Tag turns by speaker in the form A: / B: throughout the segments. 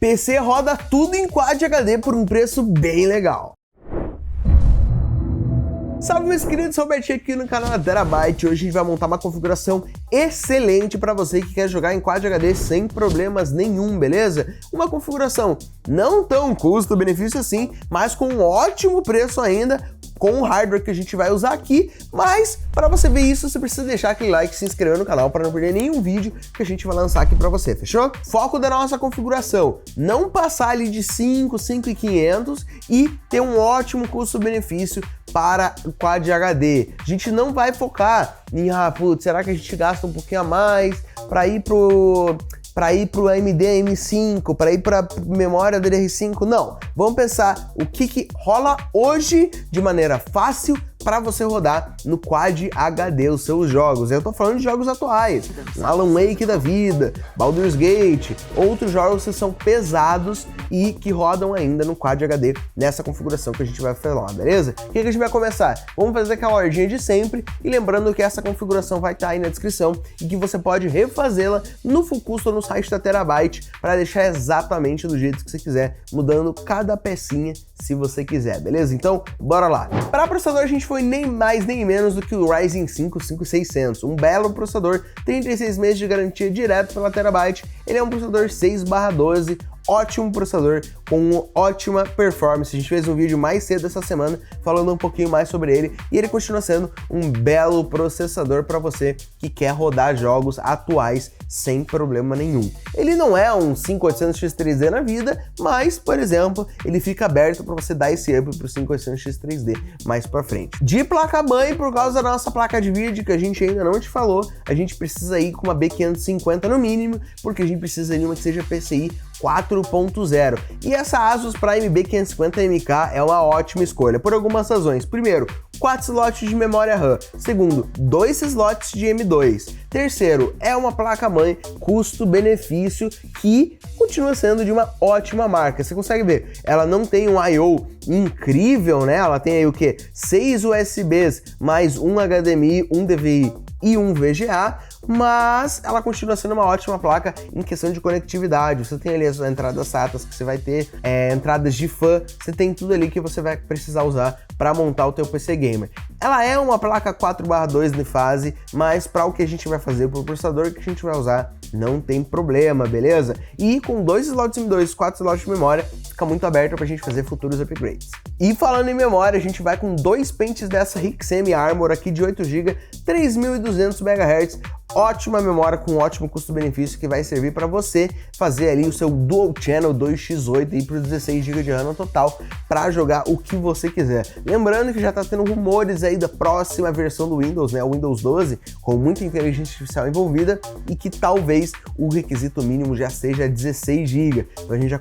A: PC roda tudo em Quad HD por um preço bem legal. Salve, meus queridos, sou o Bertinho aqui no canal da Terabyte. Hoje a gente vai montar uma configuração excelente para você que quer jogar em Quad HD sem problemas nenhum, beleza? Uma configuração não tão custo-benefício assim, mas com um ótimo preço ainda, com o hardware que a gente vai usar aqui, mas para você ver isso, você precisa deixar aquele like e se inscrever no canal para não perder nenhum vídeo que a gente vai lançar aqui para você, fechou? Foco da nossa configuração, não passar ali de 5.500 e ter um ótimo custo-benefício para o Quad HD. A gente não vai focar em, será que a gente gasta um pouquinho a mais para ir pro AMD M5, para ir para memória DDR5, não. Vamos pensar o que rola hoje de maneira fácil para você rodar no Quad HD os seus jogos. Eu tô falando de jogos atuais, Alan Wake da vida, Baldur's Gate, outros jogos que são pesados e que rodam ainda no Quad HD nessa configuração que a gente vai falar, beleza? O que a gente vai começar? Vamos fazer aquela ordem de sempre e lembrando que essa configuração vai estar aí na descrição e que você pode refazê-la no full custom no site da Terabyte para deixar exatamente do jeito que você quiser, mudando cada pecinha se você quiser, beleza? Então, bora lá! Para processador a gente foi nem mais nem menos do que o Ryzen 5 5600, um belo processador, 36 meses de garantia direto pela Terabyte, ele é um processador 6/12, ótimo processador com ótima performance. A gente fez um vídeo mais cedo essa semana falando um pouquinho mais sobre ele e ele continua sendo um belo processador para você que quer rodar jogos atuais sem problema nenhum. Ele não é um 5800X3D na vida, mas, por exemplo, ele fica aberto para você dar esse up para o 5800X3D mais para frente. De placa-mãe, por causa da nossa placa de vídeo que a gente ainda não te falou, a gente precisa ir com uma B550 no mínimo, porque a gente precisa de uma que seja PCI 4.0. E essa Asus Prime B550MK é uma ótima escolha, por algumas razões. Primeiro, 4 slots de memória RAM. Segundo, 2 slots de M2. Terceiro, é uma placa-mãe custo-benefício que continua sendo de uma ótima marca. Você consegue ver, ela não tem um I/O incrível, né? Ela tem aí o quê? 6 USBs, mais um HDMI, um DVI e um VGA, mas ela continua sendo uma ótima placa em questão de conectividade. Você tem ali as entradas SATA que você vai ter, entradas de fan, você tem tudo ali que você vai precisar usar para montar o teu PC Gamer. Ela é uma placa 4/2 de fase, mas para o que a gente vai fazer, para o processador que a gente vai usar, não tem problema, beleza? E com 2 slots M2 e 4 slots de memória, fica muito aberto para a gente fazer futuros upgrades. E falando em memória, a gente vai com 2 pentes dessa RIXM Armor aqui de 8 GB, 3200 MHz, ótima memória com ótimo custo-benefício que vai servir para você fazer ali o seu Dual Channel 2x8 e para 16 GB de RAM no total para jogar o que você quiser. Lembrando que já está tendo rumores aí da próxima versão do Windows, né, o Windows 12, com muita inteligência artificial envolvida e que talvez o requisito mínimo já seja 16 GB. Então a gente já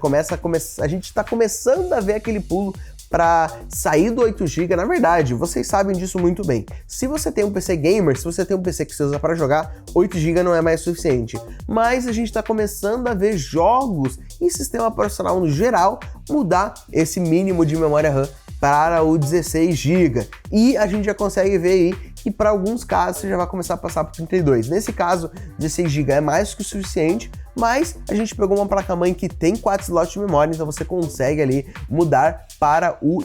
A: a gente está começando a ver aquele pulo para sair do 8 GB, na verdade, vocês sabem disso muito bem. Se você tem um PC gamer, se você tem um PC que você usa para jogar, 8 GB não é mais suficiente. Mas a gente está começando a ver jogos e sistema operacional no geral mudar esse mínimo de memória RAM para o 16 GB. E a gente já consegue ver aí que para alguns casos você já vai começar a passar para 32. Nesse caso, 16 GB é mais que o suficiente, mas a gente pegou uma placa-mãe que tem 4 slots de memória, então você consegue ali mudar para o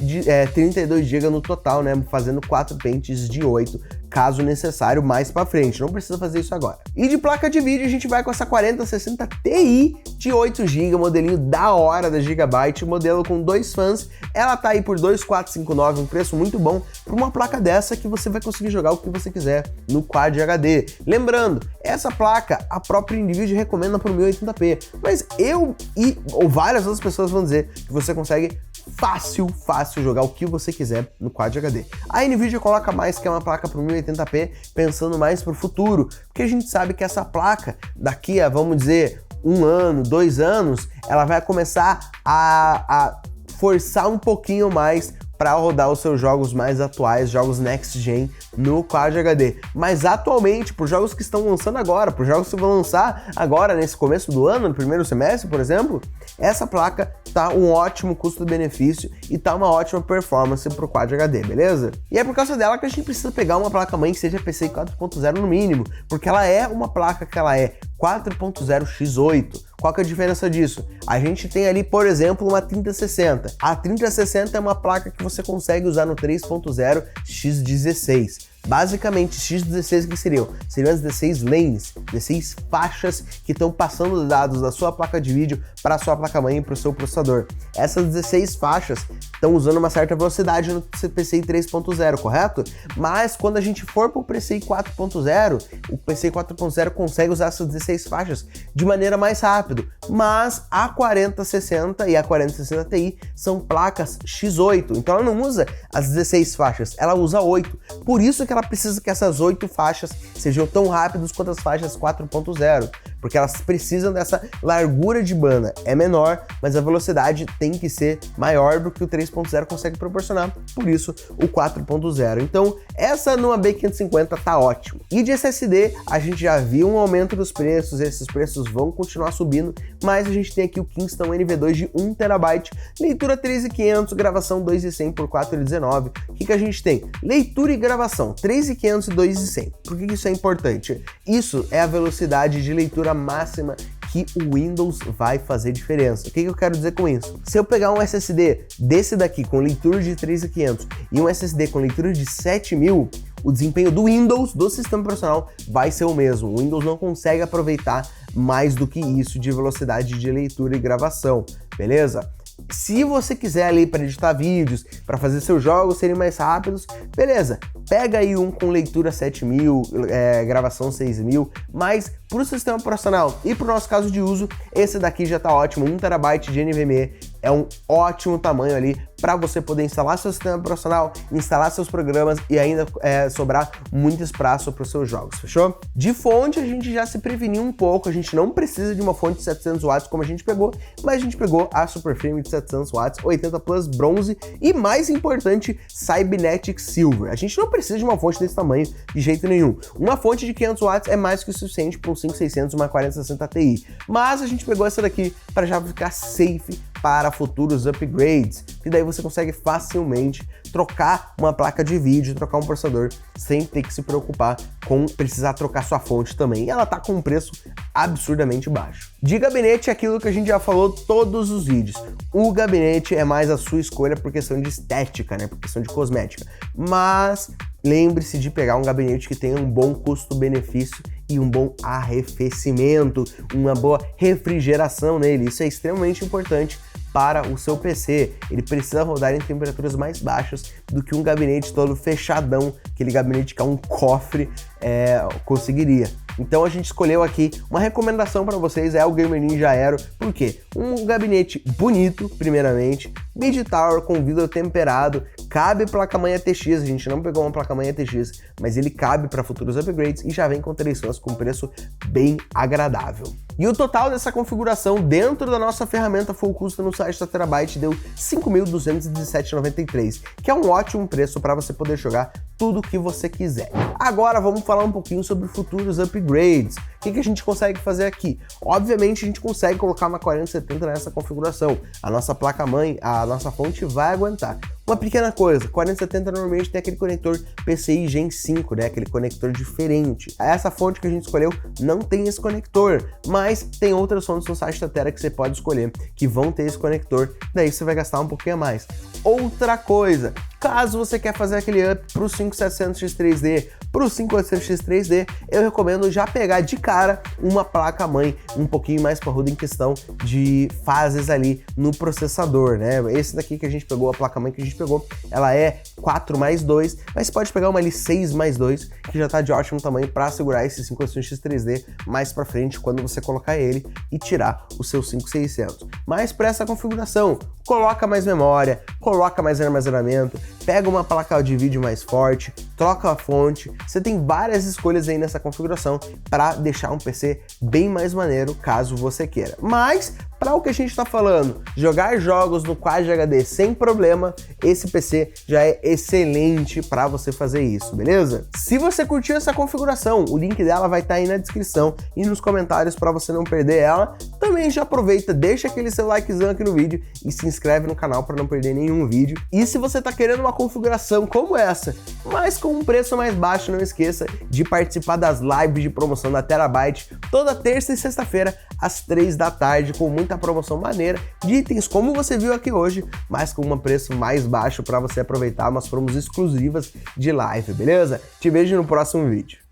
A: 32 GB no total, né, fazendo 4 pentes de 8, caso necessário, mais para frente. Não precisa fazer isso agora. E de placa de vídeo, a gente vai com essa 4060 Ti de 8 GB, modelinho da hora da Gigabyte, modelo com 2 fãs. Ela tá aí por 2.459, um preço muito bom para uma placa dessa que você vai conseguir jogar o que você quiser no Quad HD. Lembrando, essa placa, a própria Nvidia recomenda para o 1080p, mas ou várias outras pessoas vão dizer que você consegue fácil jogar o que você quiser no Quad HD. A Nvidia coloca mais que é uma placa para 1080p, pensando mais para o futuro, porque a gente sabe que essa placa, daqui a, vamos dizer, 1 ano, 2 anos, ela vai começar a forçar um pouquinho mais para rodar os seus jogos mais atuais, jogos Next Gen no Quad HD. Mas atualmente, por jogos que estão lançando agora, por jogos que vão lançar agora nesse começo do ano, no primeiro semestre, por exemplo, essa placa tá um ótimo custo-benefício e tá uma ótima performance pro Quad HD, beleza? E é por causa dela que a gente precisa pegar uma placa-mãe que seja PCI 4.0 no mínimo, porque ela é uma placa que ela é 4.0 x8. Qual que é a diferença disso? A gente tem ali, por exemplo, uma 3060. A 3060 é uma placa que você consegue usar no 3.0 x16. Basicamente, X16 que seriam? Seriam as 16 lanes, 16 faixas que estão passando dados da sua placa de vídeo para a sua placa-mãe e para o seu processador. Essas 16 faixas estão usando uma certa velocidade no PCI 3.0, correto? Mas quando a gente for para o PCI 4.0, o PCI 4.0 consegue usar essas 16 faixas de maneira mais rápido, mas a 4060 e a 4060 Ti são placas X8, então ela não usa as 16 faixas, ela usa 8. Por isso que ela precisa que essas 8 faixas sejam tão rápidas quanto as faixas 4.0, porque elas precisam dessa largura de banda. É menor, mas a velocidade tem que ser maior do que o 3.0 consegue proporcionar, por isso o 4.0. Então, essa numa B550 tá ótimo. E de SSD, a gente já viu um aumento dos preços, esses preços vão continuar subindo, mas a gente tem aqui o Kingston NV2 de 1TB, leitura 3500, gravação 2.100 por 4.19. O que a gente tem? Leitura e gravação 3.500 e 2.100. Por que isso é importante? Isso é a velocidade de leitura máxima que o Windows vai fazer diferença. O que eu quero dizer com isso? Se eu pegar um SSD desse daqui com leitura de 3.500 e um SSD com leitura de 7.000, o desempenho do Windows, do sistema operacional, vai ser o mesmo. O Windows não consegue aproveitar mais do que isso de velocidade de leitura e gravação, beleza? Se você quiser ali para editar vídeos, para fazer seus jogos serem mais rápidos, beleza, pega aí um com leitura 7.000, gravação 6.000, mas para o sistema operacional e para o nosso caso de uso, esse daqui já está ótimo, 1TB de NVMe, é um ótimo tamanho ali para você poder instalar seu sistema operacional, instalar seus programas e ainda sobrar muito espaço para os seus jogos, fechou? De fonte a gente já se preveniu um pouco, a gente não precisa de uma fonte de 700 watts como a gente pegou, mas a gente pegou a Superframe de 700 watts, 80 Plus bronze e mais importante, Cybernetic Silver. A gente não precisa de uma fonte desse tamanho de jeito nenhum. Uma fonte de 500 watts é mais que o suficiente para um 5600 e uma 4060 Ti, mas a gente pegou essa daqui para já ficar safe para futuros upgrades, que daí você consegue facilmente trocar uma placa de vídeo, trocar um processador, sem ter que se preocupar com precisar trocar sua fonte também. E ela tá com um preço absurdamente baixo. De gabinete é aquilo que a gente já falou todos os vídeos. O gabinete é mais a sua escolha por questão de estética, né? Por questão de cosmética. Mas lembre-se de pegar um gabinete que tenha um bom custo-benefício e um bom arrefecimento, uma boa refrigeração nele. Isso é extremamente importante para o seu PC. Ele precisa rodar em temperaturas mais baixas do que um gabinete todo fechadão, aquele gabinete que é um cofre, conseguiria. Então a gente escolheu aqui uma recomendação para vocês, é o Gamer Ninja Aero. Por quê? Um gabinete bonito, primeiramente, mid-tower com vidro temperado, cabe placa-mãe ATX, a gente não pegou uma placa-mãe ATX, mas ele cabe para futuros upgrades e já vem com 3 fãs com preço bem agradável. E o total dessa configuração dentro da nossa ferramenta full custom no site da Terabyte deu R$ 5.217,93, que é um ótimo preço para você poder jogar tudo o que você quiser. Agora vamos falar um pouquinho sobre futuros upgrades. O que a gente consegue fazer aqui? Obviamente a gente consegue colocar uma 4070 nessa configuração. A nossa placa-mãe, a nossa fonte vai aguentar. Uma pequena coisa, 4070 normalmente tem aquele conector PCI Gen 5, né? Aquele conector diferente. Essa fonte que a gente escolheu não tem esse conector, mas tem outras fontes no site da Tera que você pode escolher que vão ter esse conector, daí você vai gastar um pouquinho a mais. Outra coisa, caso você quer fazer aquele up para o 5700X3D, para o 5800X3D, eu recomendo já pegar de cara uma placa-mãe um pouquinho mais parruda em questão de fases ali no processador, né? Esse daqui que a gente pegou, a placa-mãe que a gente pegou, ela é 4+2, mas você pode pegar uma ali 6+2, que já tá de ótimo tamanho para segurar esse 5800X3D mais para frente quando você colocar ele e tirar o seu 5600. Mas para essa configuração, coloca mais memória, coloca mais armazenamento, pega uma placa de vídeo mais forte, troca a fonte, você tem várias escolhas aí nessa configuração para deixar um PC bem mais maneiro caso você queira. Mas para o que a gente está falando, jogar jogos no Quad HD sem problema, esse PC já é excelente para você fazer isso, beleza? Se você curtiu essa configuração, o link dela vai estar aí na descrição e nos comentários para você não perder ela. Também já aproveita, deixa aquele seu likezão aqui no vídeo e se inscreve no canal para não perder nenhum vídeo. E se você está querendo uma configuração como essa, mas com um preço mais baixo, não esqueça de participar das lives de promoção da Terabyte toda terça e sexta-feira às 3 da tarde, com muita promoção maneira de itens como você viu aqui hoje, mas com um preço mais baixo para você aproveitar umas promos exclusivas de live, beleza? Te vejo no próximo vídeo.